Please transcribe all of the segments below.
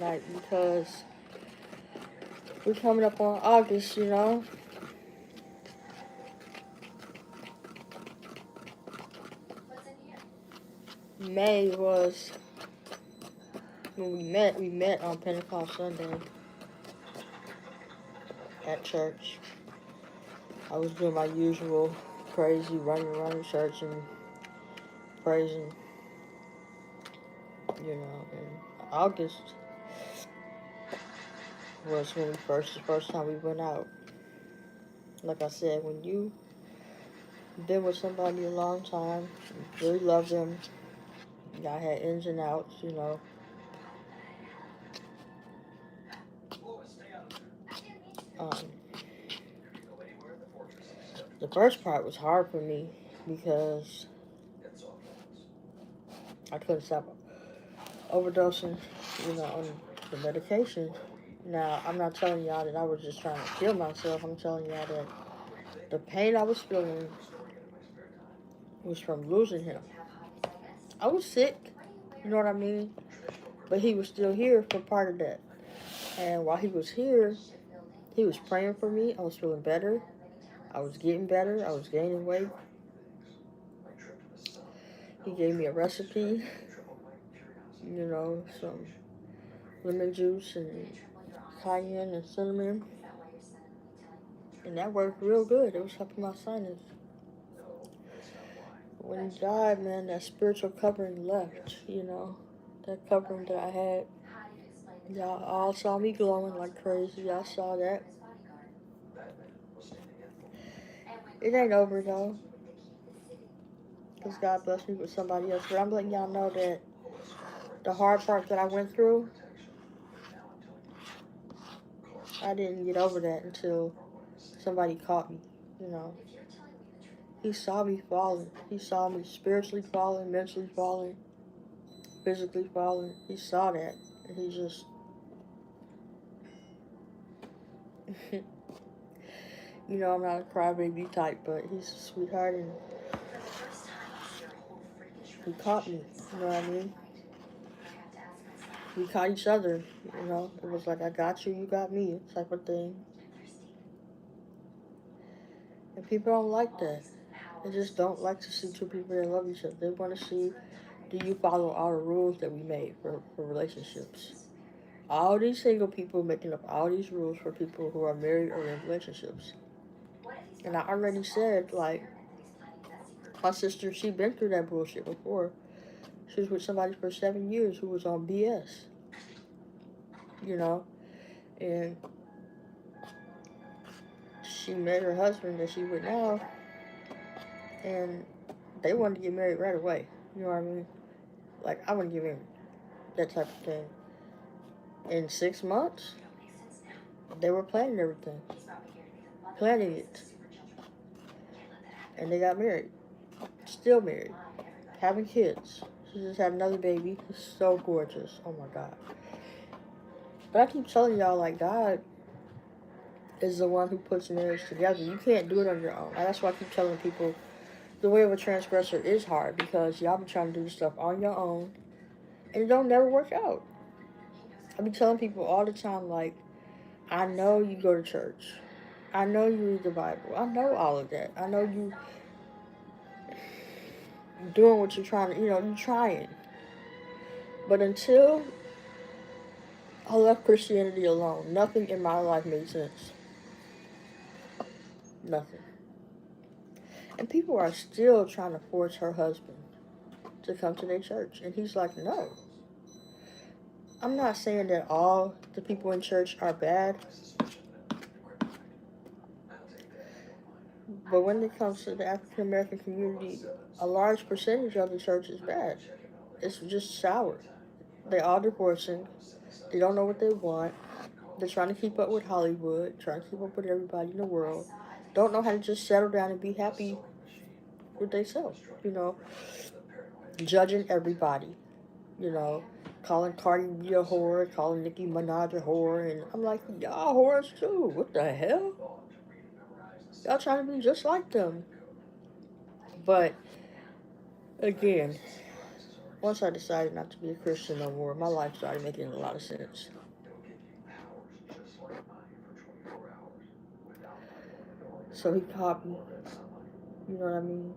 Like, because we're coming up on August, you know. May was when we met. We met on Pentecost Sunday at church. I was doing my usual crazy running around church and praising, you know. And August was when the first time we went out. Like I said, when you been with somebody a long time, really love them, y'all had ins and outs, you know. Um, the first part was hard for me because I couldn't stop overdosing, you know, on the medication. Now, I'm not telling y'all that I was just trying to kill myself. I'm telling y'all that the pain I was feeling was from losing him. I was sick, you know what I mean? But he was still here for part of that. And while he was here, he was praying for me. I was feeling better. I was getting better. I was gaining weight. He gave me a recipe, you know, some lemon juice and cayenne and cinnamon. And that worked real good. It was helping my sinus. When he died, man, that spiritual covering left, you know. That covering that I had. Y'all all saw me glowing like crazy. Y'all saw that. It ain't over, though. Because God blessed me with somebody else. But I'm letting y'all know that the hard part that I went through, I didn't get over that until somebody caught me, you know. He saw me falling. He saw me spiritually falling, mentally falling, physically falling. He saw that. And he just... you know, I'm not a crybaby type, but he's a sweetheart, and he caught me, you know what I mean? We caught each other, you know? It was like, I got you, you got me, type of thing. And people don't like that. They just don't like to see two people that love each other. They want to see, do you follow all the rules that we made for relationships? All these single people making up all these rules for people who are married or in relationships. And I already said, like, my sister, she been through that bullshit before. She was with somebody for 7 years who was on BS, you know, and she met her husband that she with now, and they wanted to get married right away, you know what I mean? Like, I wouldn't give in, that type of thing. In 6 months, they were planning it, and they got married, still married, having kids. She just had another baby. It's so gorgeous. Oh my God. But I keep telling y'all, like, God is the one who puts marriage together. You can't do it on your own. And that's why I keep telling people the way of a transgressor is hard, because y'all be trying to do stuff on your own and it don't never work out. I be telling people all the time, like, I know you go to church. I know you read the Bible. I know all of that. I know you doing what you're trying to, you know, you're trying. But until I left Christianity alone, nothing in my life made sense. Nothing. And people are still trying to force her husband to come to their church. And he's like, no. I'm not saying that all the people in church are bad. But when it comes to the African American community, a large percentage of the church is bad. It's just sour. They all divorcing. They don't know what they want. They're trying to keep up with Hollywood, trying to keep up with everybody in the world. Don't know how to just settle down and be happy with themselves, you know. Judging everybody, you know. Calling Cardi B a whore, calling Nicki Minaj a whore. And I'm like, y'all whores too. What the hell? Y'all trying to be just like them. But, again, Once I decided not to be a Christian no more, my life started making a lot of sense. So he caught me. You know what I mean?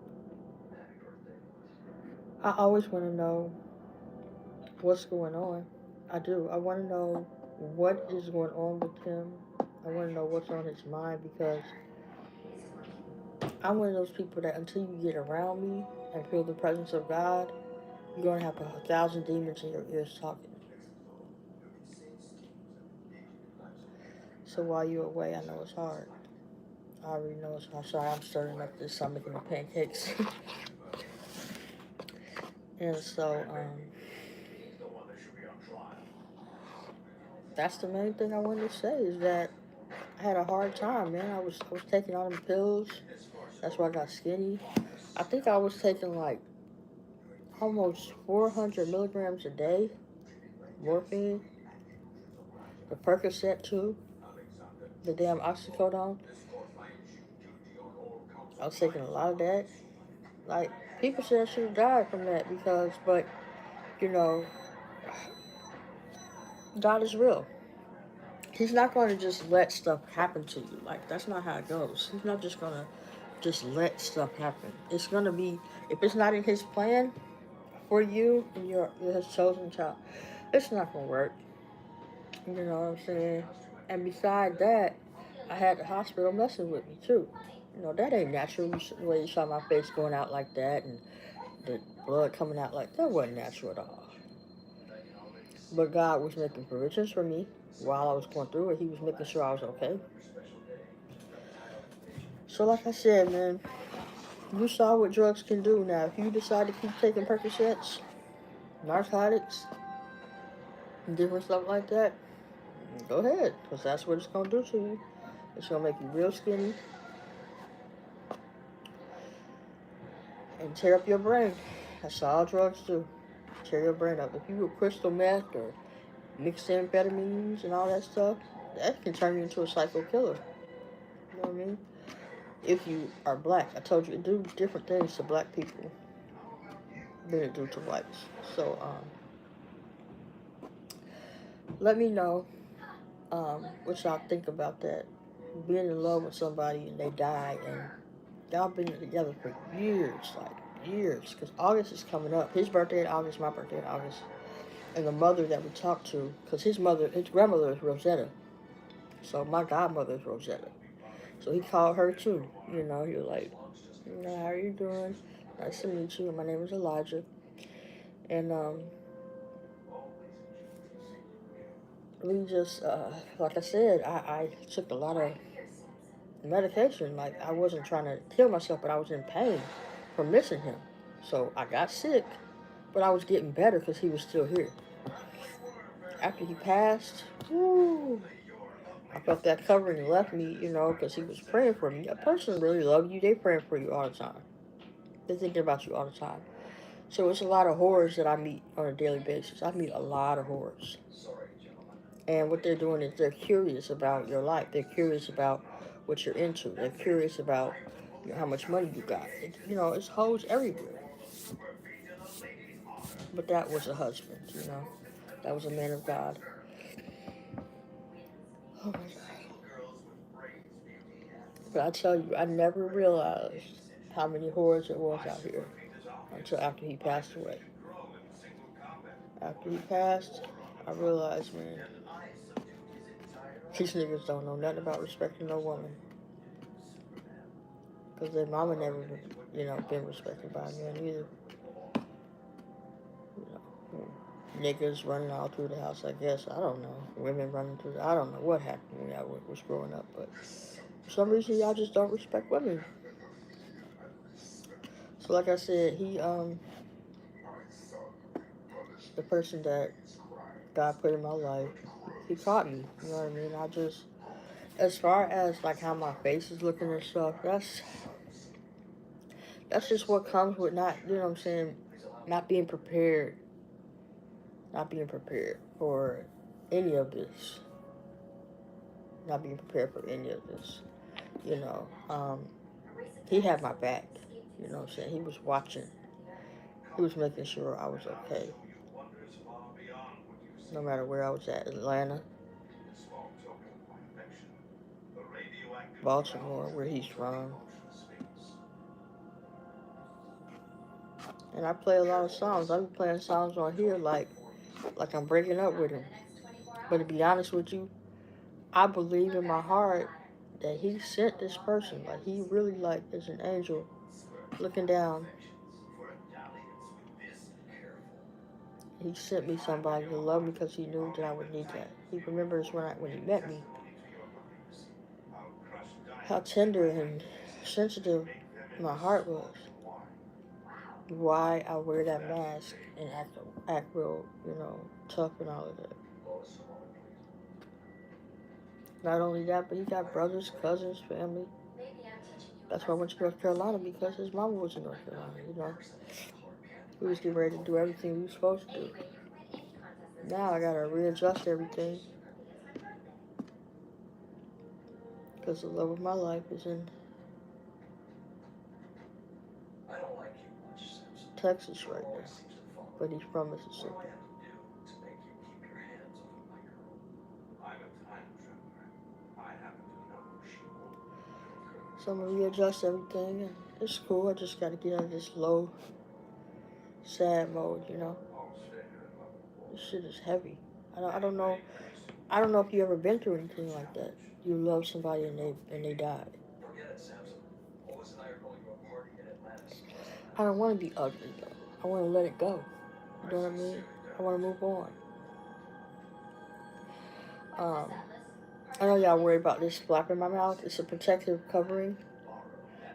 I always want to know what's going on. I do. I want to know what is going on with him. I want to know what's on his mind because I'm one of those people that until you get around me and feel the presence of God, you're going to have 1,000 demons in your ears talking. So while you're away, I know it's hard. I already know it's hard. Sorry, I'm stirring up this. I'm making the pancakes. And so, that's the main thing I wanted to say is that I had a hard time, man. I was taking all them pills. That's why I got skinny. I think I was taking like almost 400 milligrams a day, morphine, the Percocet too, the damn oxycodone. I was taking a lot of that. Like, people said I should have died from that but, you know, God is real. He's not going to just let stuff happen to you. Like, that's not how it goes. He's not just going to just let stuff happen. It's going to be, if it's not in his plan for you and you're his chosen child, it's not going to work. You know what I'm saying? And beside that, I had the hospital messing with me too. You know, that ain't natural. The way you saw my face going out like that and the blood coming out like that wasn't natural at all. But God was making provisions for me while I was going through it. He was making sure I was okay. So like I said, man, you saw what drugs can do. Now, if you decide to keep taking Percocets, narcotics, and different stuff like that, go ahead, because that's what it's going to do to you. It's going to make you real skinny and tear up your brain. That's all drugs do. Tear your brain up. If you were crystal meth or mixed amphetamines and all that stuff, that can turn you into a psycho killer. You know what I mean? If you are black, I told you it do different things to black people than it do to whites. So, let me know what y'all think about that. Being in love with somebody and they die and y'all been together for years, like years. Because August is coming up. His birthday in August, my birthday in August. And the mother that we talked to, because his grandmother is Rosetta. So my godmother is Rosetta. So he called her too. You know, he was like, how are you doing? Nice to meet you. My name is Elijah. And we just, like I said, I took a lot of medication. Like, I wasn't trying to kill myself, but I was in pain from missing him. So I got sick, but I was getting better because he was still here. After he passed, woo, I felt that covering left me, you know, because he was praying for me. A person really loves you. They praying for you all the time. They're thinking about you all the time. So it's a lot of horrors that I meet on a daily basis. I meet a lot of horrors. And what they're doing is they're curious about your life. They're curious about what you're into. They're curious about how much money you got. It's hoes everywhere. But that was a husband, That was a man of God. Oh my God. But I tell you, I never realized how many horrors there was out here until after he passed away. After he passed, I realized, man, these niggas don't know nothing about respecting no woman. Because their mama never, been respected by a man either. Niggas running all through the house, I guess. I don't know. Women running through I don't know what happened when I was growing up. But for some reason, y'all just don't respect women. So like I said, the person that God put in my life, he caught me. You know what I mean? As far as like how my face is looking and stuff, that's just what comes with not, not being prepared. Not being prepared for any of this. Not being prepared for any of this. He had my back. You know what I'm saying? He was watching. He was making sure I was okay, no matter where I was at. Atlanta, Baltimore, where he's from. And I play a lot of songs. I be playing songs on here like I'm breaking up with him. But to be honest with you, I believe in my heart that he sent this person. Like, he really, like, is an angel looking down. He sent me somebody to love me because he knew that I would need that. He remembers when he met me, how tender and sensitive my heart was. Why I wear that mask and act real, tough and all of that. Not only that, but he got brothers, cousins, family. That's why I went to North Carolina, because his mama was in North Carolina. We was getting ready to do everything we were supposed to do. Now I gotta readjust everything, because the love of my life is in Texas right now, but he's from Mississippi. So I'm gonna readjust everything, and it's cool. I just gotta get out of this low, sad mode, This shit is heavy. I don't know. I don't know if you ever been through anything like that. You love somebody and they died. I don't want to be ugly though. I want to let it go. You know what I mean? I want to move on. I know y'all worry about this flap in my mouth. It's a protective covering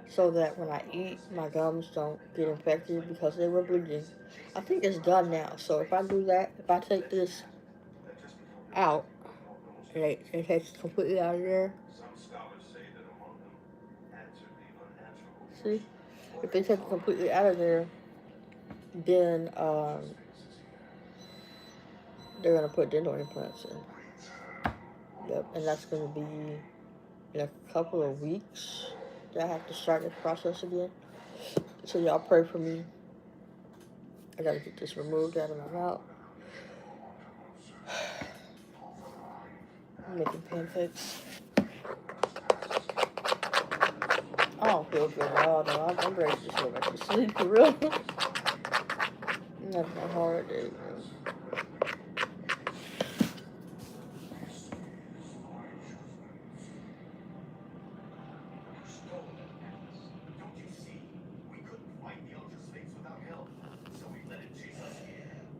so that when I eat, my gums don't get infected because they were bleeding. I think it's done now. So if I do that, if I take this out, and it takes it completely out of there. See? If they take it completely out of there, then they're going to put dental implants in. Yep, and that's going to be in a couple of weeks that I have to start the process again. So y'all pray for me. I got to get this removed out of my mouth. I'm making pancakes. I don't feel good at all, though. I'm ready to just go back to sleep, for real. I'm having a hard day, man.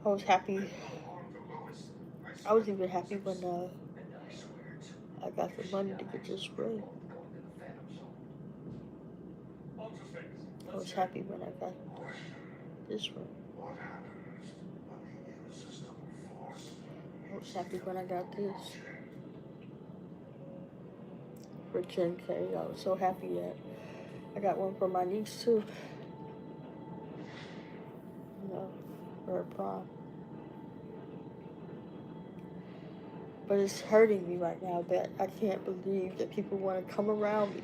I was happy. I was even happy when I got the money to get this ring. I was happy when I got this ring. I was happy when I got this for 10K. I was so happy that I got one for my niece too. For her prom. But it's hurting me right now that I can't believe that people want to come around me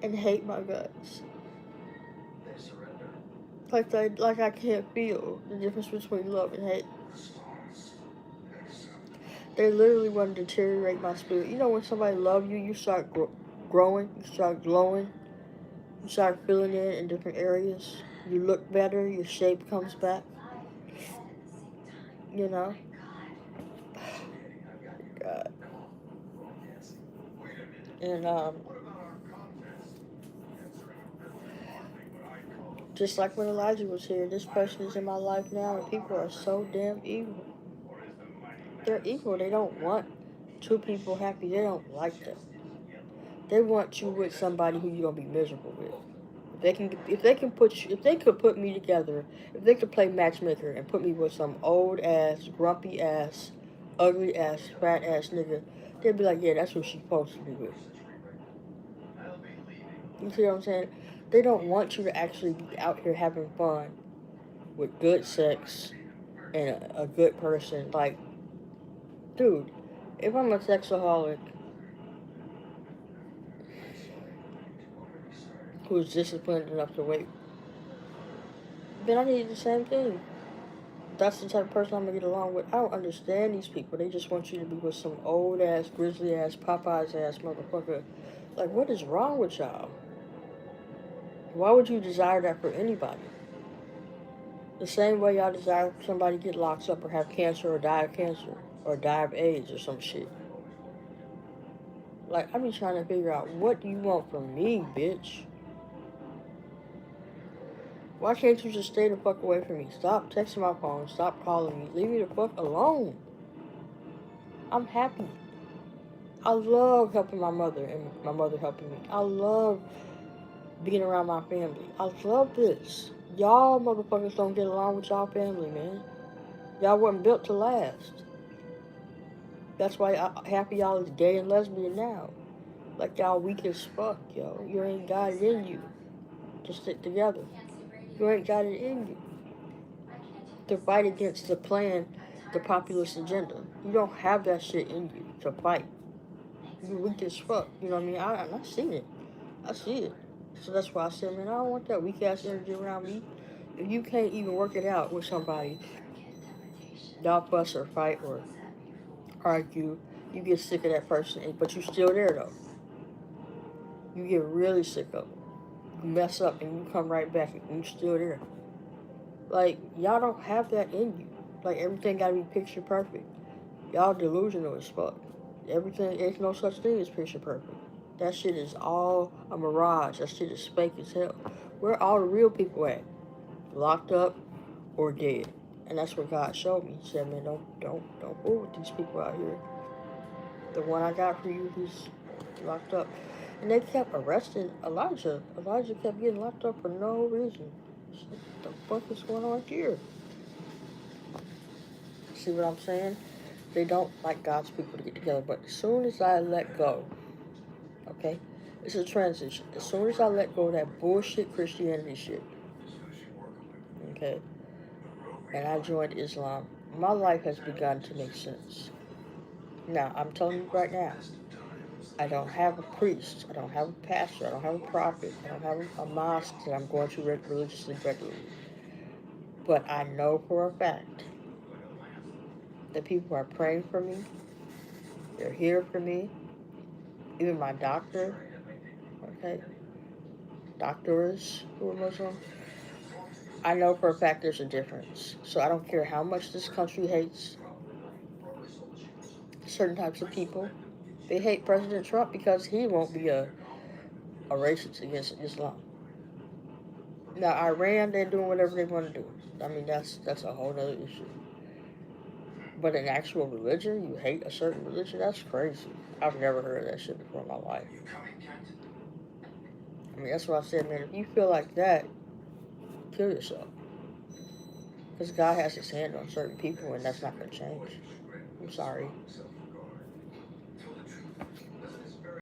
and hate my guts. Like I can't feel the difference between love and hate. They literally want to deteriorate my spirit. You know, when somebody loves you, you start growing, you start glowing, you start feeling it in different areas. You look better, your shape comes back. God. And just like when Elijah was here, this person is in my life now, and people are so damn evil. They're evil. They don't want two people happy. They don't like them. They want you with somebody who you're gonna be miserable with. If they could put me together, if they could play matchmaker and put me with some old ass, grumpy ass, ugly ass, fat ass nigga, they'd be like, yeah, that's who she's supposed to be with. You see what I'm saying? They don't want you to actually be out here having fun with good sex and a good person. Like, dude, if I'm a sexaholic, who is disciplined enough to wait. Then I need the same thing. That's the type of person I'm gonna get along with. I don't understand these people. They just want you to be with some old ass, grizzly ass, Popeyes ass motherfucker. Like, what is wrong with y'all? Why would you desire that for anybody? The same way y'all desire somebody to get locked up or have cancer or die of cancer or die of AIDS or some shit. Like, I be trying to figure out, what do you want from me, bitch? Why can't you just stay the fuck away from me? Stop texting my phone. Stop calling me. Leave me the fuck alone. I'm happy. I love helping my mother and my mother helping me. I love being around my family. I love this. Y'all motherfuckers don't get along with y'all family, man. Y'all wasn't built to last. That's why half of y'all is gay and lesbian now. Like, y'all weak as fuck, yo. You ain't got it in you to stick together. You ain't got it in you to fight against the plan, the populist agenda. You don't have that shit in you to fight. You weak as fuck. You know what I mean? I see it. I see it. So that's why I said, man, I don't want that weak ass energy around me. If you can't even work it out with somebody, y'all fuss or fight or argue, you get sick of that person, but you still there though. You get really sick of them. You mess up and you come right back and you still there. Like, y'all don't have that in you. Like, everything gotta be picture perfect. Y'all delusional as fuck. Everything, there's no such thing as picture perfect. That shit is all a mirage. That shit is fake as hell. Where all the real people at? Locked up or dead. And that's what God showed me. He said, man, don't fool with these people out here. The one I got for you, he's locked up. And they kept arresting Elijah. Elijah kept getting locked up for no reason. What the fuck is going on here? See what I'm saying? They don't like God's people to get together. But as soon as I let go, okay? It's a transition. As soon as I let go of that bullshit Christianity shit, okay, and I joined Islam, my life has begun to make sense. Now, I'm telling you right now, I don't have a priest, I don't have a pastor, I don't have a prophet, I don't have a mosque that I'm going to religiously regularly. But I know for a fact that people are praying for me, they're here for me, even my doctor, okay, doctors who are Muslim. I know for a fact there's a difference. So I don't care how much this country hates certain types of people. They hate President Trump because he won't be a racist against Islam. Now, Iran, they're doing whatever they want to do. I mean, that's a whole other issue. But an actual religion, you hate a certain religion, that's crazy. I've never heard of that shit before in my life. I mean, that's why I said, man, if you feel like that, kill yourself. Because God has his hand on certain people, and that's not going to change. I'm sorry.